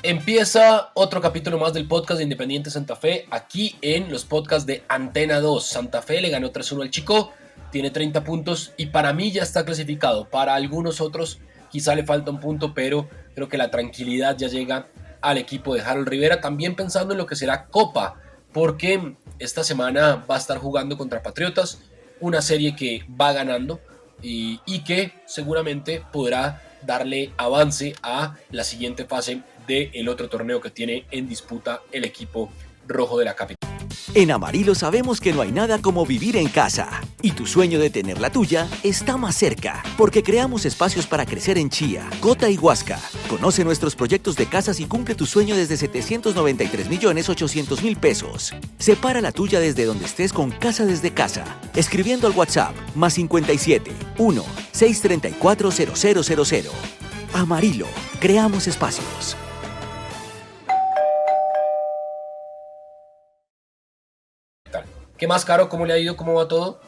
Empieza otro capítulo más del podcast de Independiente Santa Fe, aquí en los podcasts de Antena 2. Santa Fe le ganó 3-1 al Chico, tiene 30 puntos y para mí ya está clasificado. Para algunos otros quizá le falta un punto, pero creo que la tranquilidad ya llega al equipo de Harold Rivera. También pensando en lo que será Copa, porque esta semana va a estar jugando contra Patriotas, una serie que va ganando y que seguramente podrá darle avance a la siguiente fase del otro torneo que tiene en disputa el equipo rojo de la capital. En Amarillo sabemos que no hay nada como vivir en casa. Y tu sueño de tener la tuya está más cerca, porque creamos espacios para crecer en Chía, Cota y Huasca. Conoce nuestros proyectos de casas y cumple tu sueño desde 793.800.000 pesos. Separa la tuya desde donde estés con Casa desde Casa, escribiendo al WhatsApp +57 1 634 0000. Amarillo, creamos espacios. ¿Qué más, Caro? ¿Cómo le ha ido? ¿Cómo va todo?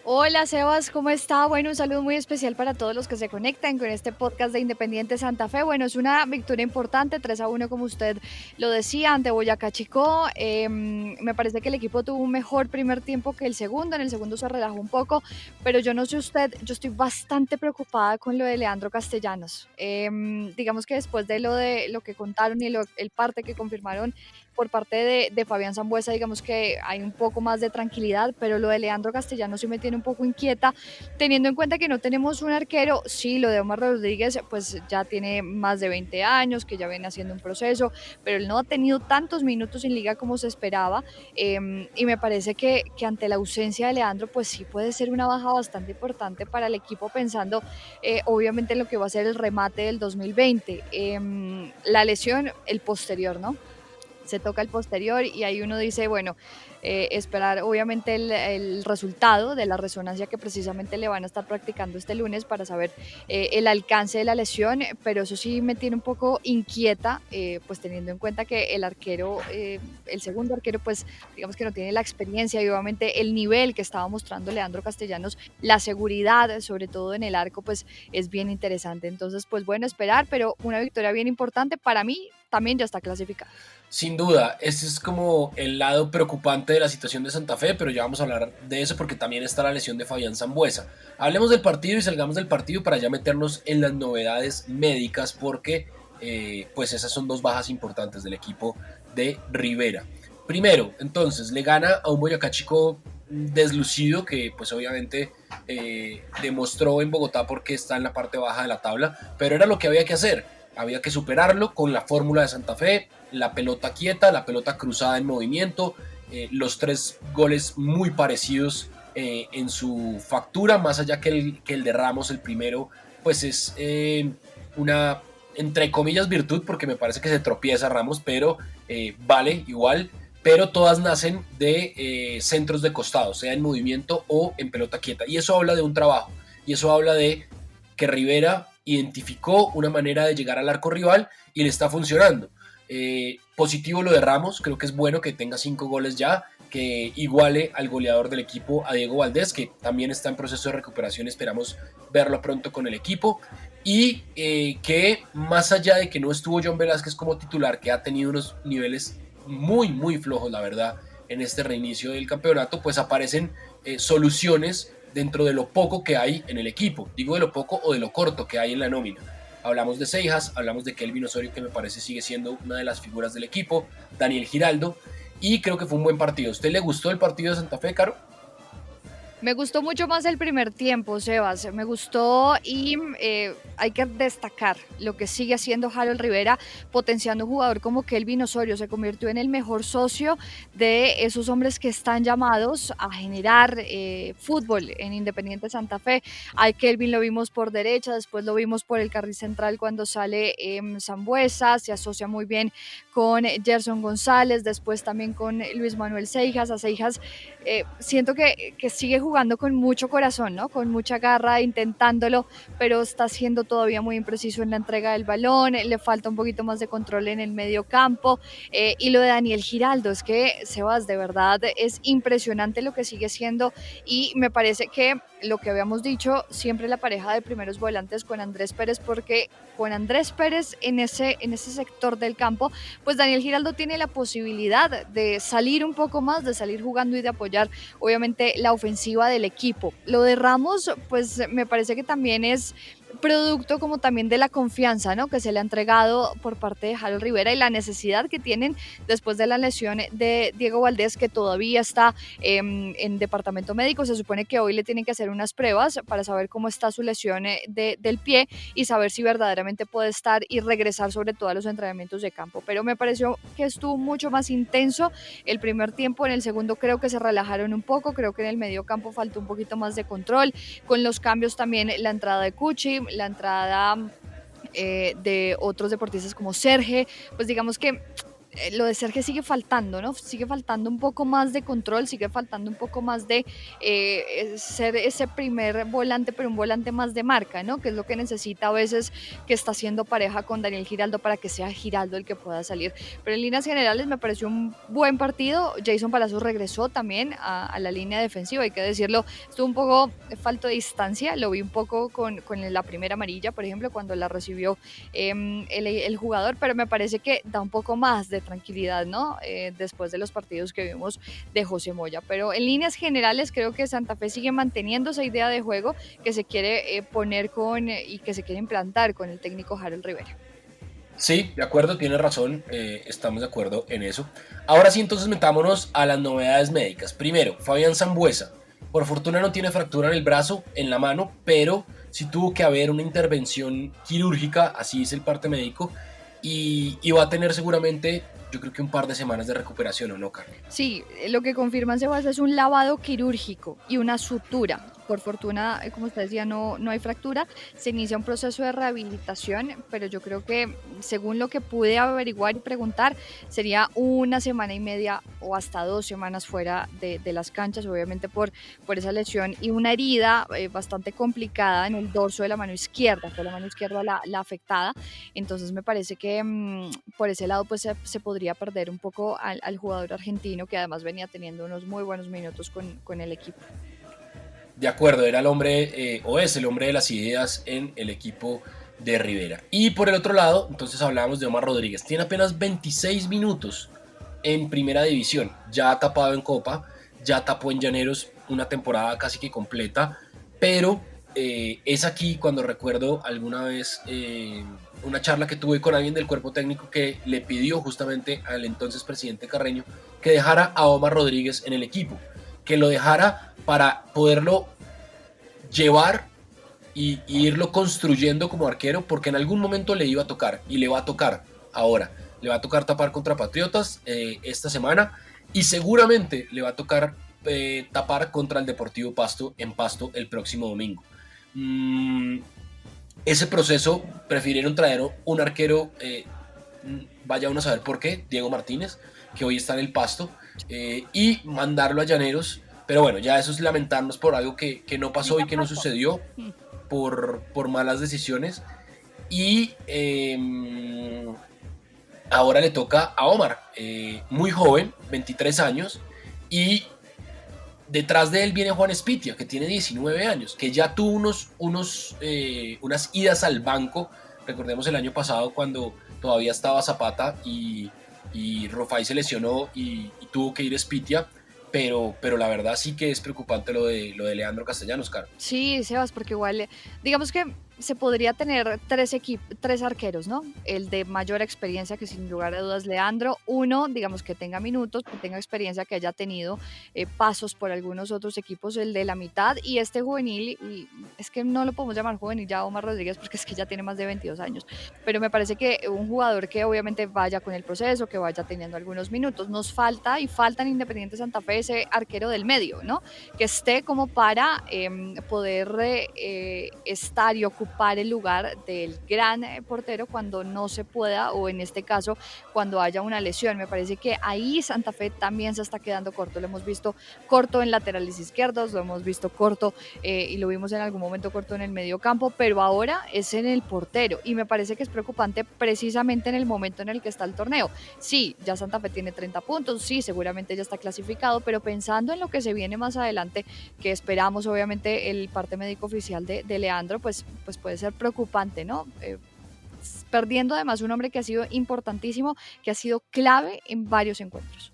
Hola Sebas, ¿cómo está? Bueno, un saludo muy especial para todos los que se conectan con este podcast de Independiente Santa Fe. Bueno, es una victoria importante, 3-1 como usted lo decía, ante Boyacá Chicó. Me parece que el equipo tuvo un mejor primer tiempo que el segundo, en el segundo se relajó un poco, pero yo no sé usted, yo estoy bastante preocupada con lo de Leandro Castellanos. Digamos que después de lo que contaron y el parte que confirmaron por parte de Fabián Sambuesa, digamos que hay un poco más de tranquilidad, pero lo de Leandro Castellanos sí me tiene un poco inquieta, teniendo en cuenta que no tenemos un arquero. Sí, lo de Omar Rodríguez pues ya tiene más de 20 años, que ya viene haciendo un proceso, pero él no ha tenido tantos minutos en liga como se esperaba, y me parece que ante la ausencia de Leandro pues sí puede ser una baja bastante importante para el equipo, pensando obviamente en lo que va a ser el remate del 2020. La lesión, el posterior, ¿no? Se toca el posterior y ahí uno dice, bueno, esperar obviamente el resultado de la resonancia que precisamente le van a estar practicando este lunes para saber el alcance de la lesión, pero eso sí me tiene un poco inquieta, pues teniendo en cuenta que el arquero, el segundo arquero, pues digamos que no tiene la experiencia y obviamente el nivel que estaba mostrando Leandro Castellanos, la seguridad, sobre todo en el arco, pues es bien interesante. Entonces, pues bueno, esperar, pero una victoria bien importante para mí también ya está clasificada. Sin duda, este es como el lado preocupante de la situación de Santa Fe, pero ya vamos a hablar de eso porque también está la lesión de Fabián Sambuesa. Hablemos del partido y salgamos del partido para ya meternos en las novedades médicas porque pues esas son dos bajas importantes del equipo de Rivera. Primero, entonces, le gana a un Boyacá Chico deslucido que pues obviamente demostró en Bogotá porque está en la parte baja de la tabla, pero era lo que había que hacer. Había que superarlo con la fórmula de Santa Fe, la pelota quieta, la pelota cruzada en movimiento, los tres goles muy parecidos en su factura, más allá que el de Ramos, el primero, pues es una, entre comillas, virtud, porque me parece que se tropieza Ramos, pero vale igual, pero todas nacen de centros de costado, sea en movimiento o en pelota quieta, y eso habla de un trabajo, y eso habla de que Rivera identificó una manera de llegar al arco rival y le está funcionando. Positivo lo de Ramos, creo que es bueno que tenga 5 goles ya, que iguale al goleador del equipo, a Diego Valdés, que también está en proceso de recuperación, esperamos verlo pronto con el equipo, y que más allá de que no estuvo John Velázquez como titular, que ha tenido unos niveles muy flojos, la verdad, en este reinicio del campeonato, pues aparecen soluciones dentro de lo poco que hay en el equipo. Digo de lo poco o de lo corto que hay en la nómina. Hablamos de Seijas, hablamos de Kelvin Osorio, que me parece sigue siendo una de las figuras del equipo, Daniel Giraldo, y creo que fue un buen partido. ¿A usted le gustó el partido de Santa Fe, Caro? Me gustó mucho más el primer tiempo, Sebas. Me gustó y hay que destacar lo que sigue haciendo Harold Rivera, potenciando un jugador como Kelvin Osorio. Se convirtió en el mejor socio de esos hombres que están llamados a generar fútbol en Independiente Santa Fe. A Kelvin lo vimos por derecha, después lo vimos por el carril central cuando sale Sambuesa, se asocia muy bien con Gerson González, después también con Luis Manuel Seijas. A Seijas siento que sigue jugando jugando con mucho corazón, ¿no? Con mucha garra, intentándolo, pero está siendo todavía muy impreciso en la entrega del balón, le falta un poquito más de control en el medio campo. Y lo de Daniel Giraldo, es que Sebas, de verdad es impresionante lo que sigue siendo, y me parece que lo que habíamos dicho, siempre la pareja de primeros volantes con Andrés Pérez, porque con Andrés Pérez en ese sector del campo, pues Daniel Giraldo tiene la posibilidad de salir un poco más, de salir jugando y de apoyar obviamente la ofensiva del equipo. Lo de Ramos, pues me parece que también es producto como también de la confianza, ¿no? Que se le ha entregado por parte de Harold Rivera, y la necesidad que tienen después de la lesión de Diego Valdés, que todavía está en departamento médico. Se supone que hoy le tienen que hacer unas pruebas para saber cómo está su lesión del pie y saber si verdaderamente puede estar y regresar sobre todo a los entrenamientos de campo. Pero me pareció que estuvo mucho más intenso el primer tiempo. En el segundo creo que se relajaron un poco, creo que en el medio campo faltó un poquito más de control, con los cambios también, la entrada de Cuchi, la entrada de otros deportistas como Serge, pues digamos que lo de Sergio sigue faltando, ¿no? Sigue faltando un poco más de control, sigue faltando un poco más de ser ese primer volante, pero un volante más de marca, ¿no? Que es lo que necesita a veces, que está haciendo pareja con Daniel Giraldo para que sea Giraldo el que pueda salir. Pero en líneas generales me pareció un buen partido. Jason Palacios regresó también a la línea defensiva, hay que decirlo, estuvo un poco falto de distancia, lo vi un poco con la primera amarilla, por ejemplo, cuando la recibió el jugador, pero me parece que da un poco más de tranquilidad, ¿no? Después de los partidos que vimos de José Moya. Pero en líneas generales creo que Santa Fe sigue manteniendo esa idea de juego que se quiere poner y que se quiere implantar con el técnico Harold Rivera. Sí, de acuerdo, tiene razón, estamos de acuerdo en eso. Ahora sí, entonces metámonos a las novedades médicas. Primero, Fabián Sambueza. Por fortuna no tiene fractura en el brazo, en la mano, pero sí tuvo que haber una intervención quirúrgica, así dice el parte médico, y va a tener seguramente, yo creo que un par de semanas de recuperación, ¿o no, Carmen? Sí, lo que confirman Sebas es un lavado quirúrgico y una sutura. Por fortuna, como usted decía, no hay fractura. Se inicia un proceso de rehabilitación, pero yo creo que, según lo que pude averiguar y preguntar, sería una semana y media o hasta 2 semanas fuera de las canchas, obviamente por esa lesión y una herida bastante complicada en el dorso de la mano izquierda. Fue la mano izquierda la afectada. Entonces me parece que por ese lado pues se podría perder un poco al jugador argentino, que además venía teniendo unos muy buenos minutos con el equipo. De acuerdo, era el hombre, o es el hombre de las ideas en el equipo de Rivera. Y por el otro lado, entonces hablábamos de Omar Rodríguez. Tiene apenas 26 minutos en primera división. Ya ha tapado en Copa, ya tapó en Llaneros una temporada casi que completa. Pero es aquí cuando recuerdo alguna vez una charla que tuve con alguien del cuerpo técnico que le pidió justamente al entonces presidente Carreño que dejara a Omar Rodríguez en el equipo, que lo dejara para poderlo llevar y irlo construyendo como arquero, porque en algún momento le iba a tocar y le va a tocar ahora. Le va a tocar tapar contra Patriotas esta semana, y seguramente le va a tocar tapar contra el Deportivo Pasto en Pasto el próximo domingo. Ese proceso prefirieron traer un arquero, vaya uno a saber por qué, Diego Martínez, que hoy está en el Pasto, y mandarlo a Llaneros. Pero bueno, ya eso es lamentarnos por algo que no pasó y que no sucedió por malas decisiones. Y ahora le toca a Omar, muy joven, 23 años, y detrás de él viene Juan Espitia, que tiene 19 años, que ya tuvo unas idas al banco. Recordemos el año pasado cuando todavía estaba Zapata y Rofai se lesionó y tuvo que ir Espitia. Pero la verdad sí que es preocupante lo de Leandro Castellanos, Caro. Sí, Sebas, porque igual, digamos que se podría tener tres arqueros, ¿no? El de mayor experiencia, que sin lugar a dudas Leandro, uno, digamos que tenga minutos, que tenga experiencia, que haya tenido pasos por algunos otros equipos, el de la mitad, y este juvenil, y es que no lo podemos llamar juvenil ya Omar Rodríguez, porque es que ya tiene más de 22 años, pero me parece que un jugador que obviamente vaya con el proceso, que vaya teniendo algunos minutos. Nos falta, y falta en Independiente Santa Fe, ese arquero del medio, ¿no? Que esté como para poder estar y ocupar ocupar el lugar del gran portero cuando no se pueda, o en este caso cuando haya una lesión. Me parece que ahí Santa Fe también se está quedando corto. Lo hemos visto corto en laterales izquierdos, lo hemos visto corto y lo vimos en algún momento corto en el medio campo, pero ahora es en el portero y me parece que es preocupante precisamente en el momento en el que está el torneo. Sí, ya Santa Fe tiene 30 puntos, sí, seguramente ya está clasificado, pero pensando en lo que se viene más adelante, que esperamos obviamente el parte médico oficial de Leandro, pues puede ser preocupante, ¿no? Perdiendo además un hombre que ha sido importantísimo, que ha sido clave en varios encuentros.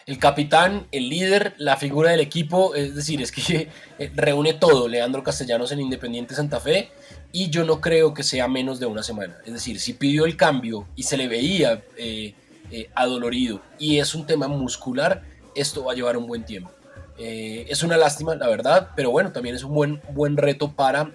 El capitán, el líder, la figura del equipo, es decir, es que reúne todo Leandro Castellanos en Independiente Santa Fe, y yo no creo que sea menos de una semana. Es decir, si pidió el cambio y se le veía adolorido y es un tema muscular, esto va a llevar un buen tiempo. Es una lástima, la verdad, pero bueno, también es un buen reto para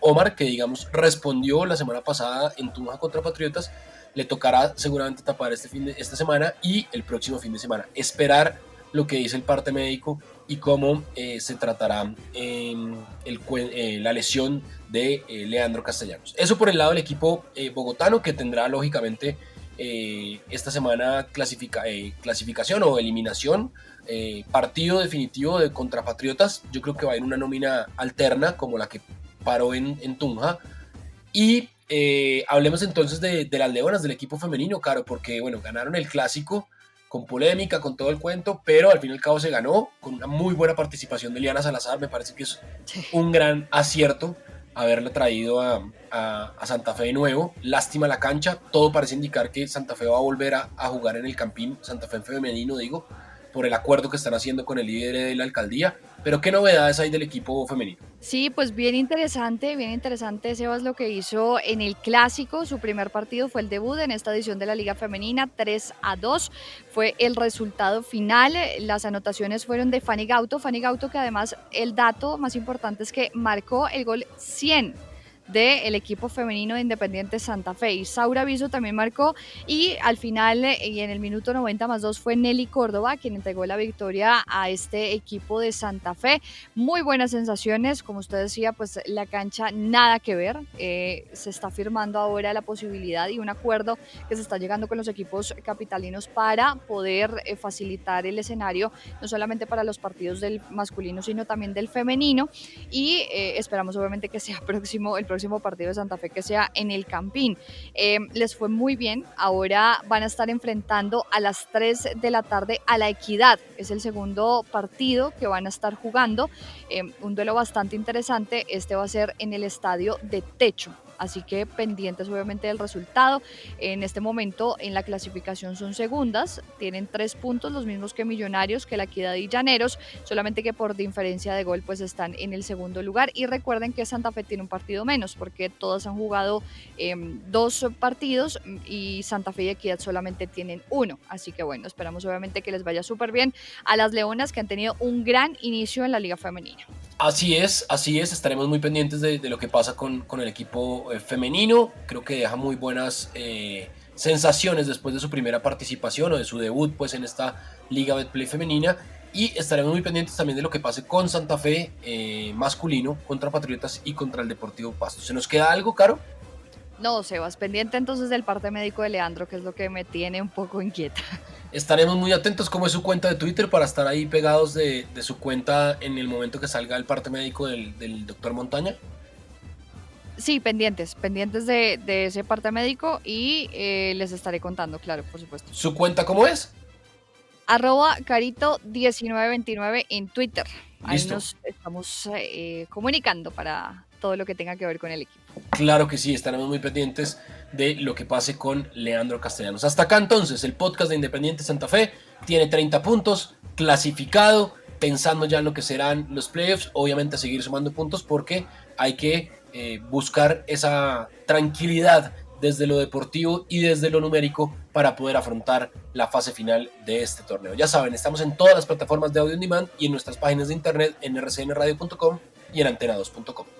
Omar, que digamos respondió la semana pasada en Tunja contra Patriotas. Le tocará seguramente tapar esta semana y el próximo fin de semana. Esperar lo que dice el parte médico y cómo se tratará la lesión de Leandro Castellanos. Eso por el lado del equipo bogotano, que tendrá lógicamente esta semana clasificación o eliminación, partido definitivo de contra Patriotas. Yo creo que va a ir una nómina alterna como la que paró en Tunja. Y hablemos entonces de las Leonas, del equipo femenino, Caro, porque bueno, ganaron el clásico con polémica, con todo el cuento, pero al fin y al cabo se ganó con una muy buena participación de Liana Salazar. Me parece que es un gran acierto haberla traído a Santa Fe de nuevo. Lástima la cancha, todo parece indicar que Santa Fe va a volver a jugar en el Campín, Santa Fe femenino digo, por el acuerdo que están haciendo con el líder de la alcaldía. Pero ¿qué novedades hay del equipo femenino? Sí, pues bien interesante, Sebas, lo que hizo en el clásico. Su primer partido fue el debut en esta edición de la Liga Femenina, 3-2 fue el resultado final. Las anotaciones fueron de Fanny Gauto que además el dato más importante es que marcó el gol 100 del equipo femenino de Independiente Santa Fe. Y Saura Viso también marcó, y al final y en el minuto 90+2 fue Nelly Córdoba quien entregó la victoria a este equipo de Santa Fe. Muy buenas sensaciones, como usted decía, pues la cancha nada que ver. Se está firmando ahora la posibilidad y un acuerdo que se está llegando con los equipos capitalinos para poder facilitar el escenario, no solamente para los partidos del masculino, sino también del femenino, y esperamos obviamente que sea el próximo partido de Santa Fe que sea en el Campín. Les fue muy bien, ahora van a estar enfrentando a las 3 de la tarde a La Equidad, es el segundo partido que van a estar jugando, un duelo bastante interesante. Este va a ser en el estadio de Techo, así que pendientes obviamente del resultado. En este momento en la clasificación son segundas, tienen 3 puntos, los mismos que Millonarios, que La Equidad y Llaneros, solamente que por diferencia de gol pues están en el segundo lugar. Y recuerden que Santa Fe tiene un partido menos porque todas han jugado 2 partidos y Santa Fe y Equidad solamente tienen 1, así que bueno, esperamos obviamente que les vaya súper bien a las Leonas, que han tenido un gran inicio en la Liga Femenina. Así es, estaremos muy pendientes de lo que pasa con el equipo femenino. Creo que deja muy buenas sensaciones después de su primera participación o de su debut pues en esta Liga Betplay femenina, y estaremos muy pendientes también de lo que pase con Santa Fe masculino contra Patriotas y contra el Deportivo Pasto. ¿Se nos queda algo, Caro? No, Sebas, pendiente entonces del parte médico de Leandro, que es lo que me tiene un poco inquieta. Estaremos muy atentos como es su cuenta de Twitter para estar ahí pegados de su cuenta en el momento que salga el parte médico del doctor Montaña. Sí, pendientes de ese parte médico, y les estaré contando, claro, por supuesto. ¿Su cuenta cómo es? @carito1929 en Twitter. Ahí Listo. nos estamos comunicando para todo lo que tenga que ver con el equipo. Claro que sí, estaremos muy pendientes de lo que pase con Leandro Castellanos. Hasta acá entonces, el podcast de Independiente Santa Fe tiene 30 puntos, clasificado, pensando ya en lo que serán los playoffs, obviamente a seguir sumando puntos porque hay que buscar esa tranquilidad desde lo deportivo y desde lo numérico para poder afrontar la fase final de este torneo. Ya saben, estamos en todas las plataformas de audio on demand y en nuestras páginas de internet en rcnradio.com y en antena2.com.